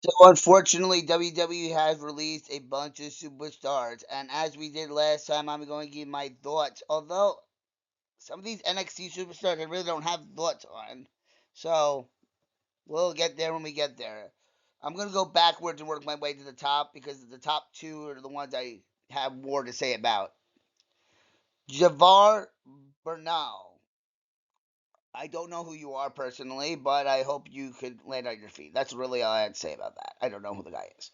So unfortunately, WWE has released a bunch of superstars, and as we did last time, I'm going to give my thoughts. Although some of these NXT superstars I really don't have thoughts on, so we'll get there when we get there. I'm going to go backwards and work my way to the top because the top two are the ones I have more to say about. Javar Bernal. I don't know who you are personally, but I hope you could land on your feet. That's really all I had to say about that. I don't know who the guy is.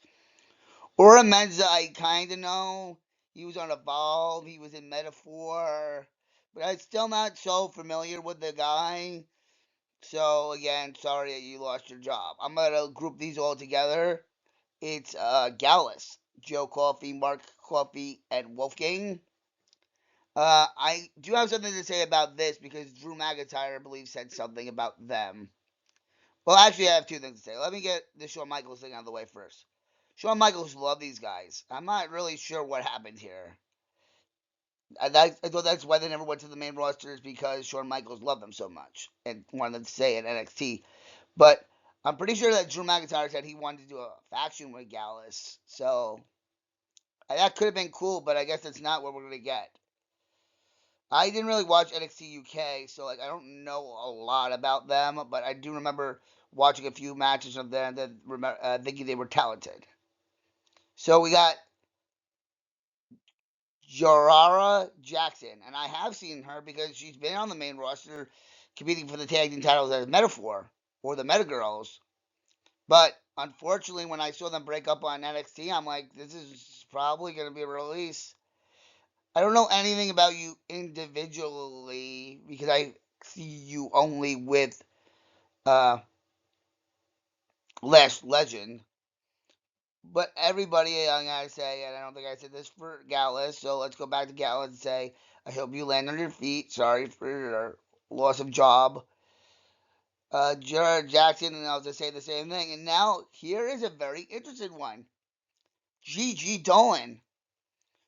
Ora Menza, I kind of know. He was on Evolve. He was in Metaphor. But I'm still not so familiar with the guy. So, again, sorry that you lost your job. I'm going to group these all together. It's Gallus, Joe Coffey, Mark Coffey, and Wolfgang. I do have something to say about this because Drew McIntyre, I believe, said something about them. Well, actually, I have two things to say. Let me get the Shawn Michaels thing out of the way first. Shawn Michaels loved these guys. I'm not really sure what happened here. I thought that's why they never went to the main roster is because Shawn Michaels loved them so much and wanted to stay in NXT. But I'm pretty sure that Drew McIntyre said he wanted to do a faction with Gallus. So that could have been cool, but I guess that's not what we're gonna get. I didn't really watch NXT UK, so like I don't know a lot about them, but I do remember watching a few matches of them and remember thinking they were talented. So we got Jorara Jackson, and I have seen her because she's been on the main roster competing for the tag team titles as Metaphor or the Meta Girls. But unfortunately, when I saw them break up on NXT, I'm like, this is probably going to be a release. I don't know anything about you individually because I see you only with uh, Lash Legend. But everybody, I'm going to say, and I don't think I said this for Gallus, so let's go back to Gallus and say, I hope you land on your feet. Sorry for your loss of job. Jared Jackson, and I'll just say the same thing. And now, here is a very interesting one. Gigi Dolan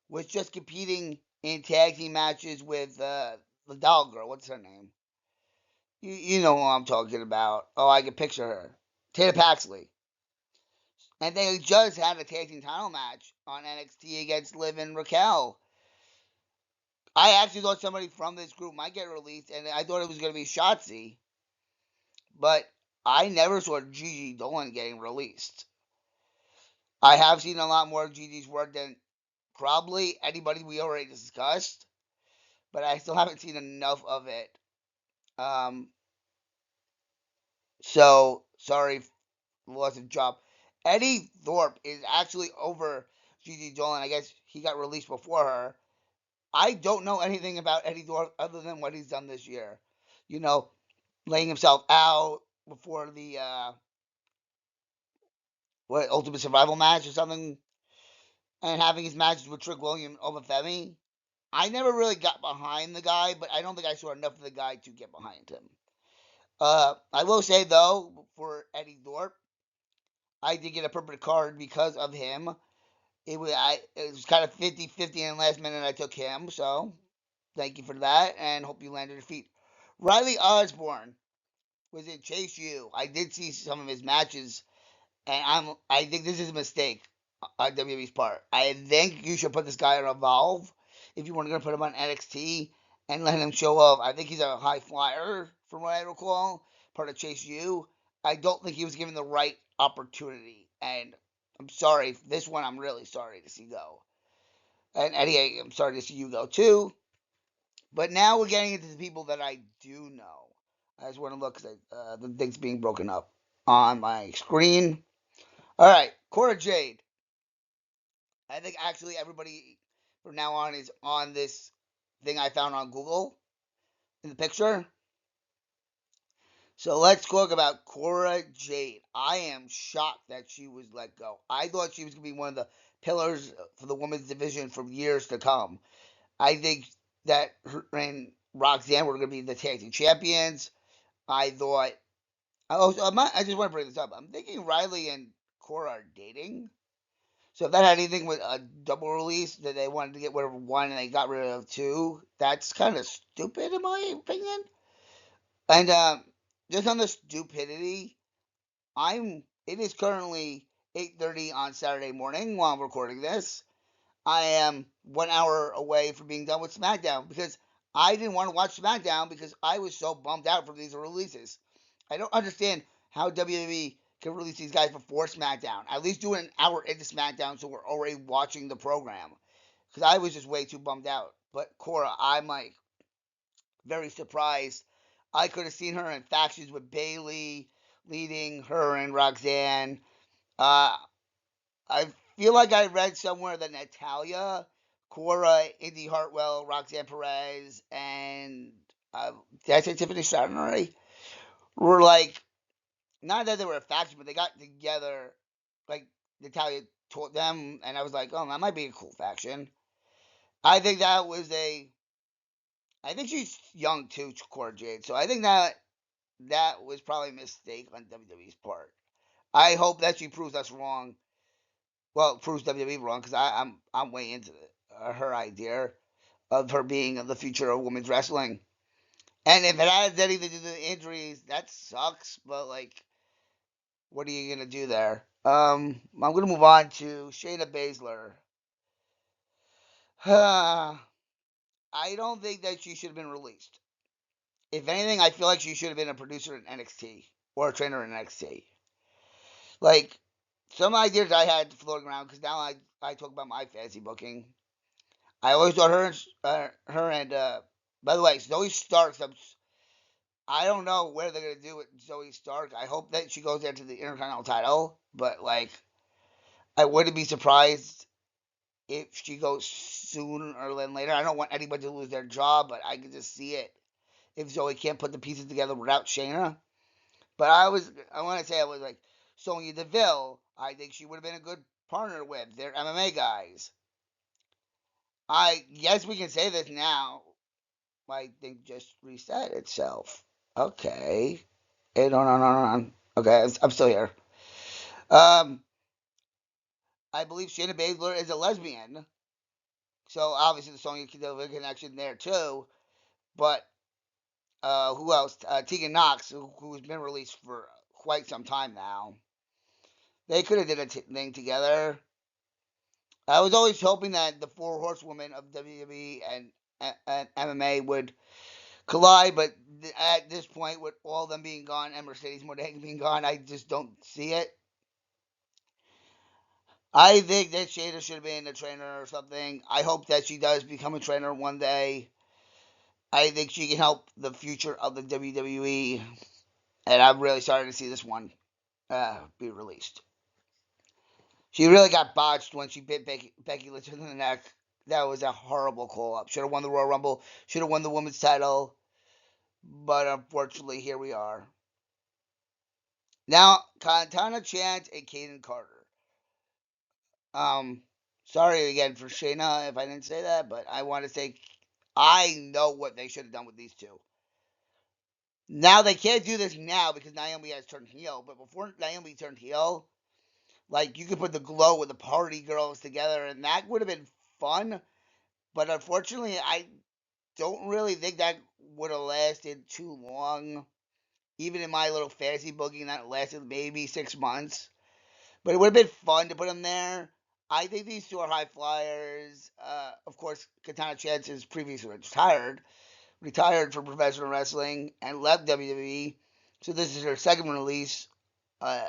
was just competing in tag team matches with the doll girl. What's her name? You know who I'm talking about. Oh, I can picture her. Tana Paxley. And they just had a tag team title match on NXT against Liv and Raquel. I actually thought somebody from this group might get released, and I thought it was going to be Shotzi, but I never saw Gigi Dolan getting released. I have seen a lot more of Gigi's work than probably anybody we already discussed, but I still haven't seen enough of it. Um, so sorry, loss of job. Eddie Thorpe is actually over Gigi Dolan. I guess he got released before her. I don't know anything about Eddie Thorpe other than what he's done this year. You know, laying himself out before the what Ultimate Survival match or something, and having his matches with Trick William over Femi. I never really got behind the guy, but I don't think I saw enough of the guy to get behind him. I will say though, for Eddie Thorpe, I did get a perfect card because of him. It was kind of 50-50 in the last minute. I took him, so thank you for that, and hope you landed your feet. Riley Osborne was in Chase U. I did see some of his matches, and I think this is a mistake on WWE's part. I think you should put this guy on Evolve if you weren't going to put him on NXT and let him show off. I think he's a high flyer, from what I recall, part of Chase U. I don't think he was given the right opportunity, and I'm sorry. This one, I'm really sorry to see go. And Eddie, I'm sorry to see you go too. But now we're getting into the people that I do know. I just want to look at the things being broken up on my screen. All right, Cora Jade. I think actually everybody from now on is on this thing I found on Google in the picture. So let's talk about Cora Jade. I am shocked that she was let go. I thought she was going to be one of the pillars for the women's division for years to come. I think that her and Roxanne were going to be the tag team champions. I thought. I just want to bring this up. I'm thinking Riley and Cora are dating. So if that had anything with a double release that they wanted to get rid of one and they got rid of two, that's kind of stupid in my opinion. And just on the stupidity, it is currently 8:30 on Saturday morning while I'm recording this. I am 1 hour away from being done with SmackDown because I didn't want to watch SmackDown because I was so bummed out from these releases. I don't understand how WWE can release these guys before SmackDown. At least do an hour into SmackDown so we're already watching the program. Because I was just way too bummed out. But Cora, I'm like very surprised. I could have seen her in factions with Bayley leading her and Roxanne. Uh, I feel like I read somewhere that Natalia, Cora, Indy Hartwell, Roxanne Perez, and did I say Tiffany Stratton already? Were like, not that they were a faction, but they got together. Like Natalia taught them, and I was like, oh, that might be a cool faction. I think that was a. I think she's young too, Cora Jade. So I think that was probably a mistake on WWE's part. I hope that she proves us wrong. Well, proves WWE wrong because I'm way into her idea of her being the future of women's wrestling. And if it has anything to do with injuries, that sucks. But like, what are you gonna do there? I'm gonna move on to Shayna Baszler. I don't think that she should have been released. If anything, I feel like she should have been a producer in NXT or a trainer in NXT. Like some ideas I had floating around because now I talk about my fantasy booking. I always thought her and by the way, Zoe Stark. I don't know where they're gonna do with Zoe Stark. I hope that she goes into the Intercontinental title, but like I wouldn't be surprised if she goes sooner than later. I don't want anybody to lose their job, but I can just see it if Zoe can't put the pieces together without Shayna. But I want to say I was like Sonya Deville. I think she would have been a good partner with. They're MMA guys. I yes, we can say this now. My thing just reset itself. Okay. Hey, no. Okay, I'm still here. Um, I believe Shayna Baszler is a lesbian, so obviously the Sonya Deville connection there too. But who else? Tegan Knox, who's been released for quite some time now. They could have did a thing together. I was always hoping that the four horsewomen of WWE and MMA would collide, but at this point, with all of them being gone and Mercedes Morgan being gone, I just don't see it. I think that Shayna should have been a trainer or something. I hope that she does become a trainer one day. I think she can help the future of the WWE, and I'm really sorry to see this one be released. She really got botched when she bit Becky Lynch in the neck. That was a horrible call up. Should have won the Royal Rumble. Should have won the women's title. But unfortunately, here we are. Now, Katana Chance and Kaden Carter. Um, sorry again for Shayna if I didn't say that, but I want to say I know what they should have done with these two. Now they can't do this now because Naomi has turned heel, but before Naomi turned heel, like you could put the Glow with the Party Girls together, and that would have been fun. But unfortunately, I don't really think that would have lasted too long. Even in my little fantasy booking, that lasted maybe 6 months. But it would have been fun to put them there. I think these two are high flyers. Of course, Katana Chance is previously retired from professional wrestling and left WWE. So this is her second release, uh,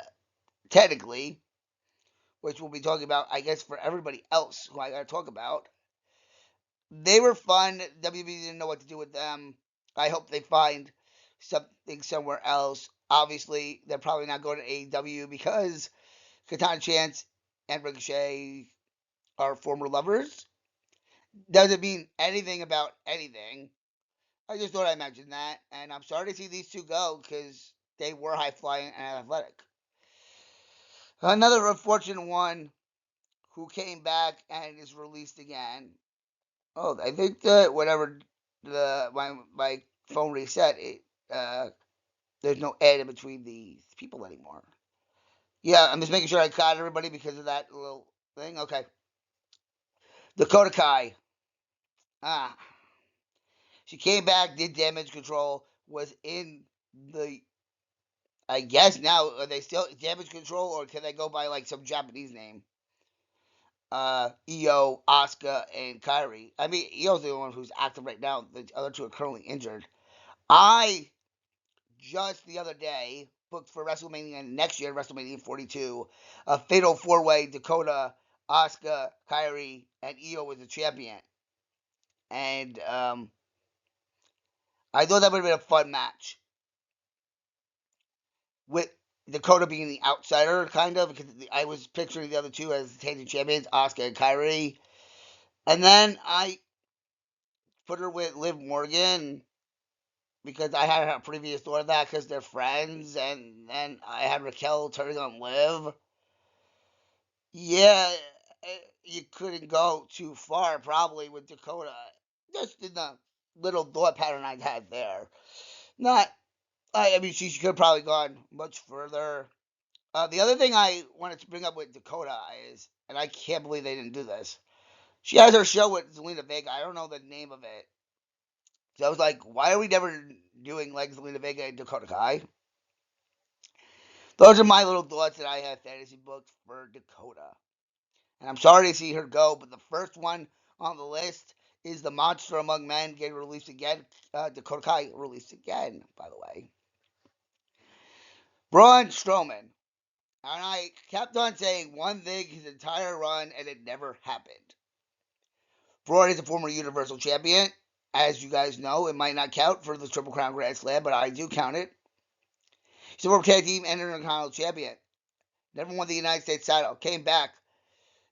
technically, which we'll be talking about, I guess, for everybody else who I got to talk about. They were fun. WWE didn't know what to do with them. I hope they find something somewhere else. Obviously, they're probably not going to AEW because Katana Chance and Ricochet are former lovers. Doesn't mean anything about anything. I just thought I'd mention that, and I'm sorry to see these two go because they were high flying and athletic. Another unfortunate one who came back and is released again. Oh, I think that whenever my phone reset, there's no ad in between these people anymore. Yeah, I'm just making sure I caught everybody because of that little thing. Okay, Dakota Kai. Ah, she came back, did damage control, was in the I guess now are they still Damage Control or can they go by like some Japanese name? Io, Asuka, and Kyrie. I mean, Io's the one who's active right now. The other two are currently injured. I just the other day booked for WrestleMania next year, WrestleMania 42, a fatal four-way: Dakota, Asuka, Kyrie, and Io was the champion. And I thought that would have been a fun match with Dakota being the outsider, kind of, because I was picturing the other two as the tag champions, Asuka and Kyrie. And then I put her with Liv Morgan because I had a previous thought of that because they're friends, and then I had Raquel turning on Liv. Yeah, you couldn't go too far probably with Dakota. Just in the little thought pattern I had there. Not, I mean, she could have probably gone much further. The other thing I wanted to bring up with Dakota is, and I can't believe they didn't do this. She has her show with Zelina Vega. I don't know the name of it. So I was like, why are we never doing like Zelina Vega and Dakota Kai? Those are my little thoughts that I have fantasy booked for Dakota. And I'm sorry to see her go, but the first one on the list is the Monster Among Men getting released again. Dakota Kai released again, by the way. Braun Strowman. And I kept on saying one thing his entire run, and it never happened. Braun is a former Universal Champion. As you guys know, it might not count for the Triple Crown Grand Slam, but I do count it. He's a former Tag Team and Intercontinental Champion. Never won the United States title. Came back.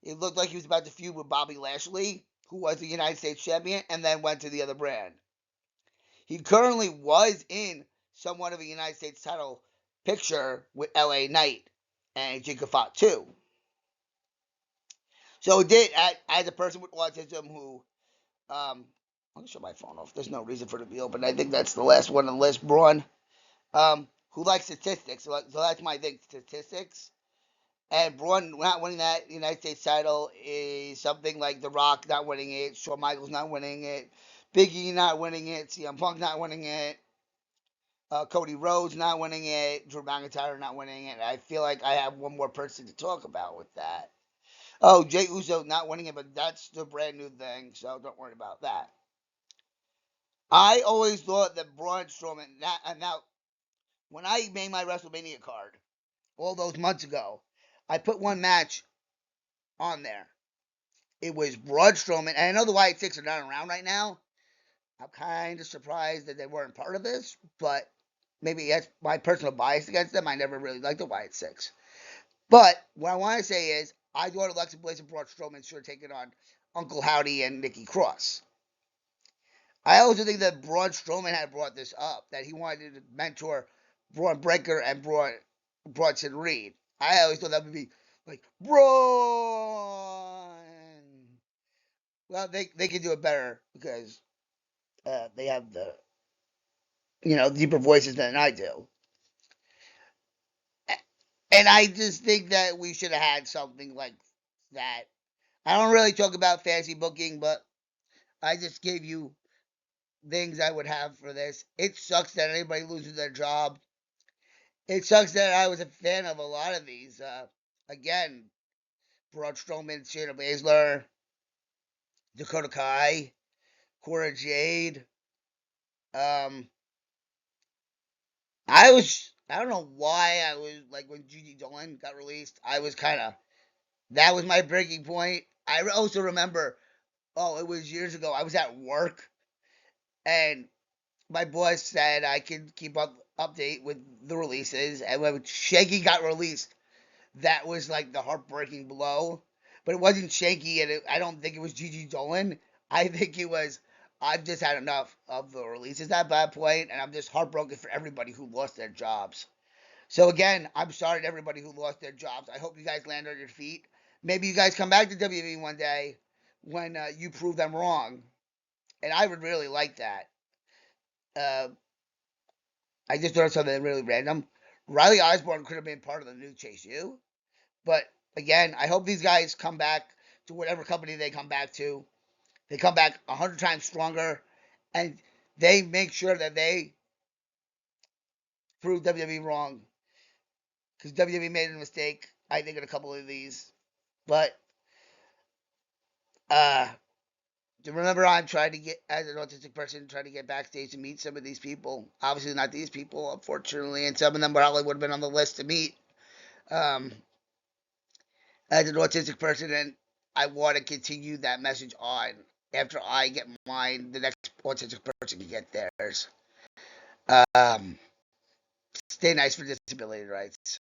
It looked like he was about to feud with Bobby Lashley, who was the United States Champion, and then went to the other brand. He currently was in somewhat of a United States title picture with LA Knight and Jacob Fott too. So it did, as a person with autism who, I'm gonna shut my phone off. There's no reason for it to be open. I think that's the last one on the list. Braun, who likes statistics. So that's my thing, statistics. And Braun not winning that United States title is something like The Rock not winning it, Shawn Michaels not winning it, Big E not winning it, CM Punk not winning it, Cody Rhodes not winning it, Drew McIntyre not winning it. I feel like I have one more person to talk about with that. Oh, Jey Uso not winning it, but that's the brand new thing, so don't worry about that. I always thought that Braun Strowman. Now, when I made my WrestleMania card all those months ago, I put one match on there. It was Braun Strowman, and I know the Wyatt Six are not around right now. I'm kind of surprised that they weren't part of this, but maybe that's my personal bias against them. I never really liked the Wyatt Six. But what I want to say is, I thought Alexa Bliss and Braun Strowman should have taken on Uncle Howdy and Nikki Cross. I also think that Braun Strowman had brought this up, that he wanted to mentor Braun Breaker and Bronson Reed. I always thought that would be like, Braun! Well, they can do it better because they have the, deeper voices than I do. And I just think that we should have had something like that. I don't really talk about fantasy booking, but I just gave you things I would have for this. It sucks that anybody loses their job. It sucks that I was a fan of a lot of these. Again, Braun Strowman, Shayna Baszler, Dakota Kai, Cora Jade. Um, I don't know why I was like when Gigi Dolan got released. I was kind of that was my breaking point. I also remember, oh, it was years ago. I was at work and my boss said I could keep update with the releases, and when Shaky got released, that was like the heartbreaking blow. But it wasn't Shaky, and I don't think it was Gigi Dolan. I think it was. I've just had enough of the releases at that point, and I'm just heartbroken for everybody who lost their jobs. So again, I'm sorry to everybody who lost their jobs. I hope you guys land on your feet. Maybe you guys come back to WWE one day when you prove them wrong, and I would really like that. Uh, I just thought of something really random. Riley Osborne could have been part of the new Chase U, but again, I hope these guys come back to whatever company they come back to. They come back 100 times stronger, and they make sure that they prove WWE wrong. because WWE made a mistake, I think, in a couple of these. But uh, remember, I'm trying to get, as an autistic person, trying to get backstage to meet some of these people. Obviously, not these people, unfortunately, and some of them probably would have been on the list to meet. Um, as an autistic person, and I want to continue that message on. After I get mine, the next autistic person can get theirs. Um, Stay nice for disability rights.